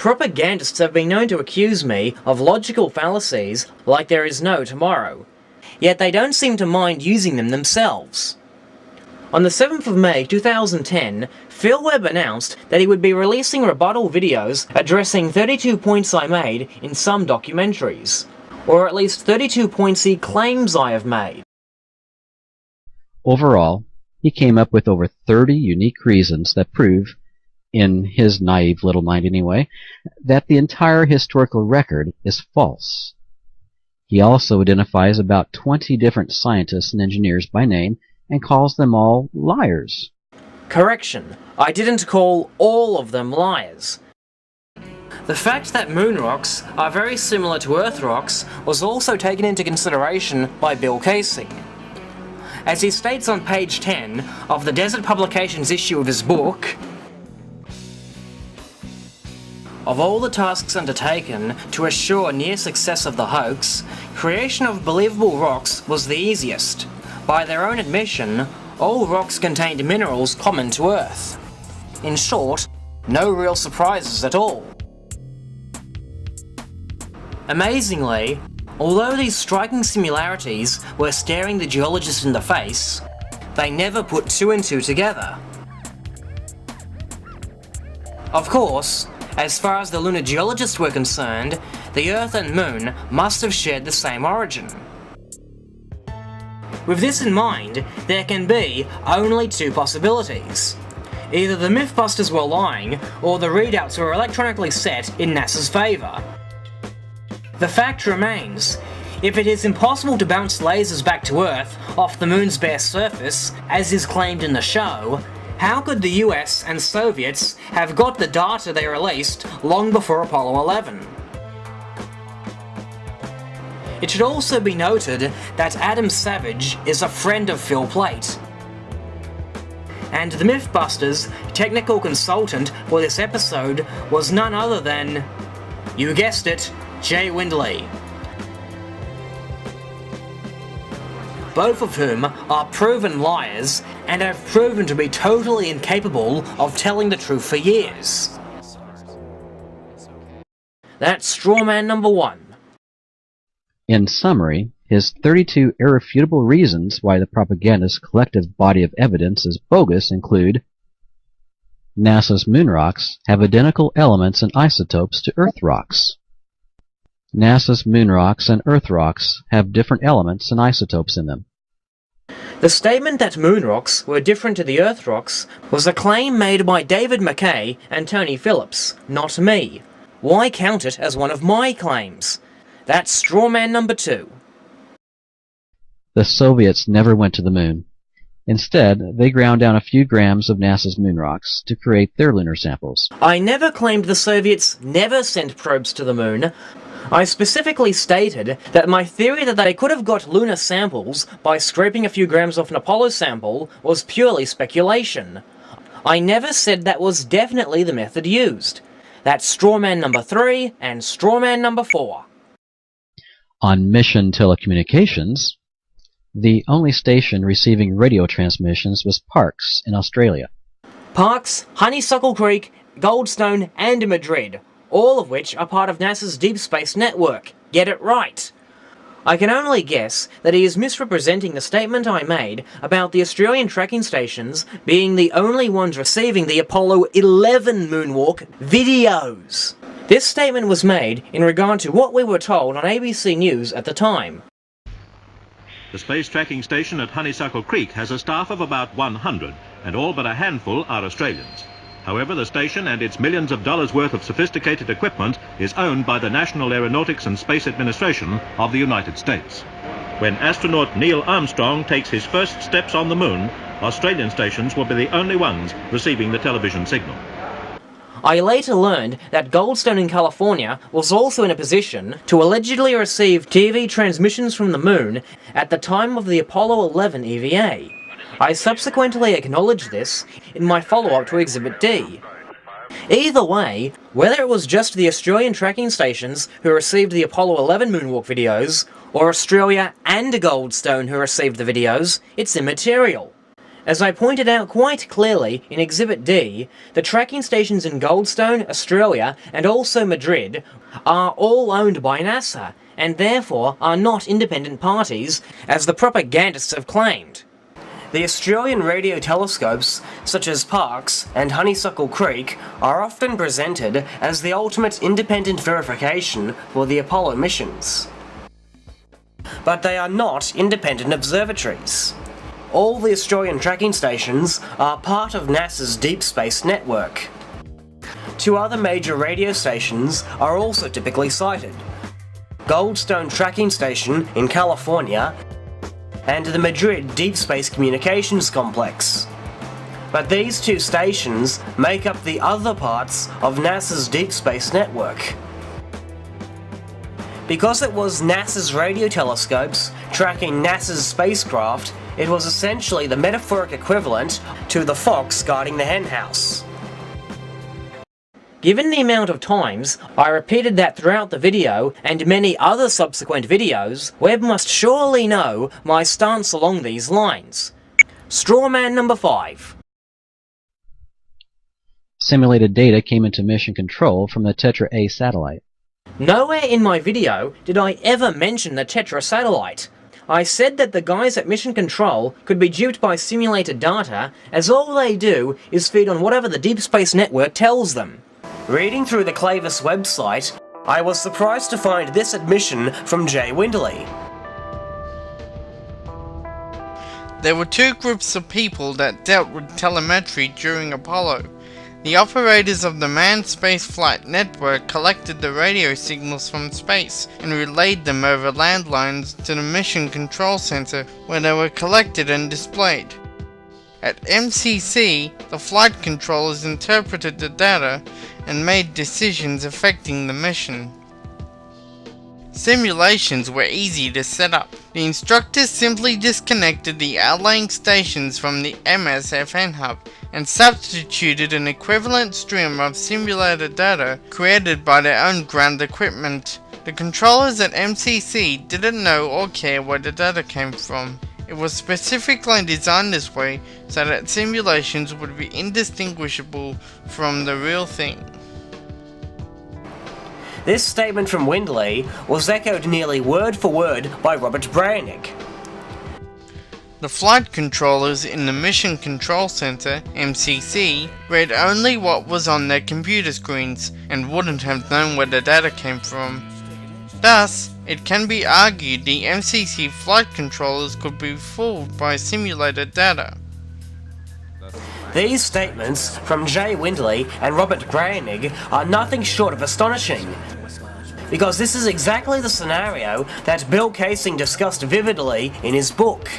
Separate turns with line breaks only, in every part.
Propagandists have been known to accuse me of logical fallacies like there is no tomorrow, yet they don't seem to mind using them themselves. On the 7th of May 2010, Webb announced that he would be releasing rebuttal videos addressing 32 points I made in some documentaries, or at least 32 points he claims I have made.
Overall, he came up with over 30 unique reasons that prove, in his naive little mind anyway, that the entire historical record is false. He also identifies about 20 different scientists and engineers by name and calls them all liars.
Correction, I didn't call all of them liars. The fact that moon rocks are very similar to Earth rocks was also taken into consideration by Bill Casey. As he states on page 10 of the Desert Publications issue of his book, of all the tasks undertaken to assure near success of the hoax, creation of believable rocks was the easiest. By their own admission, all rocks contained minerals common to Earth. In short, no real surprises at all. Amazingly, although these striking similarities were staring the geologists in the face, they never put two and two together. Of course, as far as the lunar geologists were concerned, the Earth and Moon must have shared the same origin. With this in mind, there can be only two possibilities. Either the Mythbusters were lying, or the readouts were electronically set in NASA's favour. The fact remains, if it is impossible to bounce lasers back to Earth off the Moon's bare surface, as is claimed in the show, how could the US and Soviets have got the data they released long before Apollo 11? It should also be noted that Adam Savage is a friend of Phil Plait. And the Mythbusters' technical consultant for this episode was none other than, you guessed it, Jay Windley. Both of whom are proven liars and have proven to be totally incapable of telling the truth for years. That's strawman number one.
In summary, his 32 irrefutable reasons why the propagandist's collective body of evidence is bogus include: NASA's moon rocks have identical elements and isotopes to Earth rocks. NASA's moon rocks and Earth rocks have different elements and isotopes in them.
The statement that moon rocks were different to the Earth rocks was a claim made by David McKay and Tony Phillips, not me. Why count it as one of my claims? That's strawman number two.
The Soviets never went to the moon. Instead, they ground down a few grams of NASA's moon rocks to create their lunar samples.
I never claimed the Soviets never sent probes to the moon. I specifically stated that my theory that they could have got lunar samples by scraping a few grams off an Apollo sample was purely speculation. I never said that was definitely the method used. That's strawman number 3 and strawman number 4.
On mission telecommunications, the only station receiving radio transmissions was Parkes in Australia.
Parkes, Honeysuckle Creek, Goldstone, and Madrid, all of which are part of NASA's Deep Space Network. Get it right! I can only guess that he is misrepresenting the statement I made about the Australian tracking stations being the only ones receiving the Apollo 11 moonwalk videos. This statement was made in regard to what we were told on ABC News at the time.
The space tracking station at Honeysuckle Creek has a staff of about 100, and all but a handful are Australians. However, the station and its millions of dollars worth of sophisticated equipment is owned by the National Aeronautics and Space Administration of the United States. When astronaut Neil Armstrong takes his first steps on the moon, Australian stations will be the only ones receiving the television signal.
I later learned that Goldstone in California was also in a position to allegedly receive TV transmissions from the moon at the time of the Apollo 11 EVA. I subsequently acknowledged this in my follow-up to Exhibit D. Either way, whether it was just the Australian tracking stations who received the Apollo 11 moonwalk videos, or Australia and Goldstone who received the videos, it's immaterial. As I pointed out quite clearly in Exhibit D, the tracking stations in Goldstone, Australia, and also Madrid are all owned by NASA, and therefore are not independent parties, as the propagandists have claimed. The Australian radio telescopes, such as Parkes and Honeysuckle Creek, are often presented as the ultimate independent verification for the Apollo missions. But they are not independent observatories. All the Australian tracking stations are part of NASA's Deep Space Network. Two other major radio stations are also typically cited: Goldstone Tracking Station in California and the Madrid Deep Space Communications Complex. But these two stations make up the other parts of NASA's Deep Space Network. Because it was NASA's radio telescopes tracking NASA's spacecraft, it was essentially the metaphoric equivalent to the fox guarding the henhouse. Given the amount of times I repeated that throughout the video and many other subsequent videos, Webb must surely know my stance along these lines. Strawman number 5.
Simulated data came into mission control from the Tetra A satellite.
Nowhere in my video did I ever mention the Tetra satellite. I said that the guys at Mission Control could be duped by simulated data, as all they do is feed on whatever the Deep Space Network tells them. Reading through the Clavis website, I was surprised to find this admission from Jay Windley.
There were two groups of people that dealt with telemetry during Apollo. The operators of the manned spaceflight network collected the radio signals from space and relayed them over landlines to the Mission Control Center, where they were collected and displayed. At MCC, the flight controllers interpreted the data and made decisions affecting the mission. Simulations were easy to set up. The instructors simply disconnected the outlying stations from the MSFN hub and substituted an equivalent stream of simulated data created by their own ground equipment. The controllers at MCC didn't know or care where the data came from. It was specifically designed this way so that simulations would be indistinguishable from the real thing.
This statement from Windley was echoed nearly word for word by Robert Brannick.
The flight controllers in the Mission Control Center, MCC, read only what was on their computer screens and wouldn't have known where the data came from. Thus, it can be argued the MCC flight controllers could be fooled by simulated data.
These statements from Jay Windley and Robert Brannick are nothing short of astonishing, because this is exactly the scenario that Bill Kaysing discussed vividly in his book.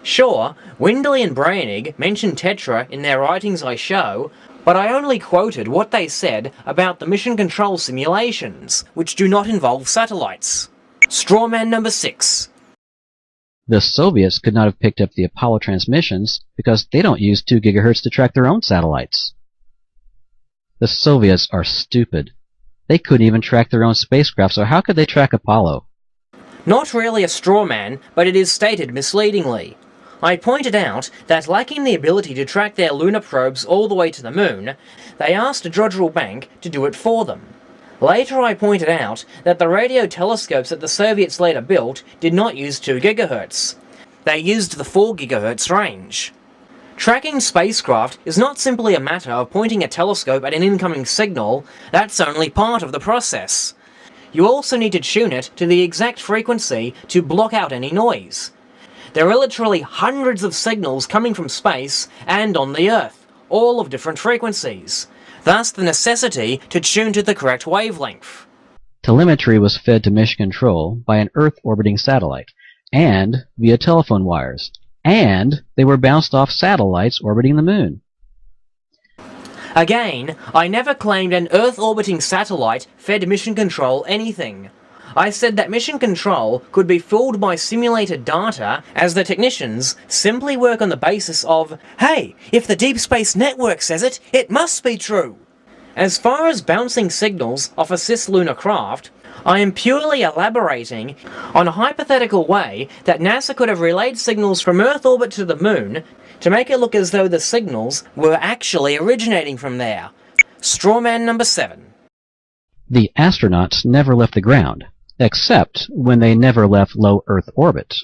Sure, Windley and Brannick mention Tetra in their writings I show, but I only quoted what they said about the mission control simulations, which do not involve satellites. Strawman number 6.
The Soviets could not have picked up the Apollo transmissions because they don't use 2 GHz to track their own satellites. The Soviets are stupid. They couldn't even track their own spacecraft, so how could they track Apollo?
Not really a straw man, but it is stated misleadingly. I pointed out that lacking the ability to track their lunar probes all the way to the moon, they asked Jodrell Bank to do it for them. Later I pointed out that the radio telescopes that the Soviets later built did not use 2 GHz. They used the 4 GHz range. Tracking spacecraft is not simply a matter of pointing a telescope at an incoming signal, that's only part of the process. You also need to tune it to the exact frequency to block out any noise. There are literally hundreds of signals coming from space and on the Earth, all of different frequencies. Thus the necessity to tune to the correct wavelength.
Telemetry was fed to Mission Control by an Earth-orbiting satellite, and via telephone wires, and they were bounced off satellites orbiting the moon.
Again, I never claimed an Earth-orbiting satellite fed Mission Control anything. I said that Mission Control could be fooled by simulated data, as the technicians simply work on the basis of, hey, if the Deep Space Network says it, it must be true. As far as bouncing signals off a cislunar craft, I am purely elaborating on a hypothetical way that NASA could have relayed signals from Earth orbit to the Moon to make it look as though the signals were actually originating from there. Strawman number 7.
The astronauts never left the ground, except when they never left low Earth orbit.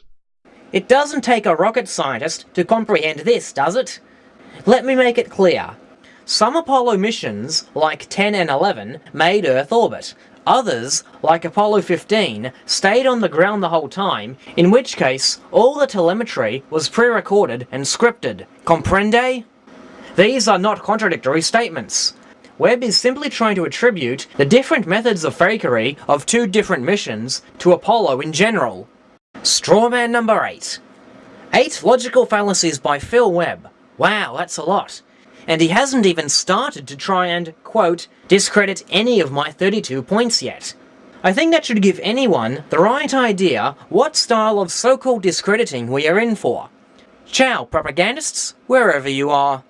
It doesn't take a rocket scientist to comprehend this, does it? Let me make it clear. Some Apollo missions, like 10 and 11, made Earth orbit. Others, like Apollo 15, stayed on the ground the whole time, in which case all the telemetry was pre-recorded and scripted. Comprende? These are not contradictory statements. Webb is simply trying to attribute the different methods of fakery of 2 different missions to Apollo in general. Strawman number 8. 8 logical fallacies by Phil Webb. Wow, that's a lot. And he hasn't even started to try and, quote, discredit any of my 32 points yet. I think that should give anyone the right idea what style of so-called discrediting we are in for. Ciao, propagandists, wherever you are.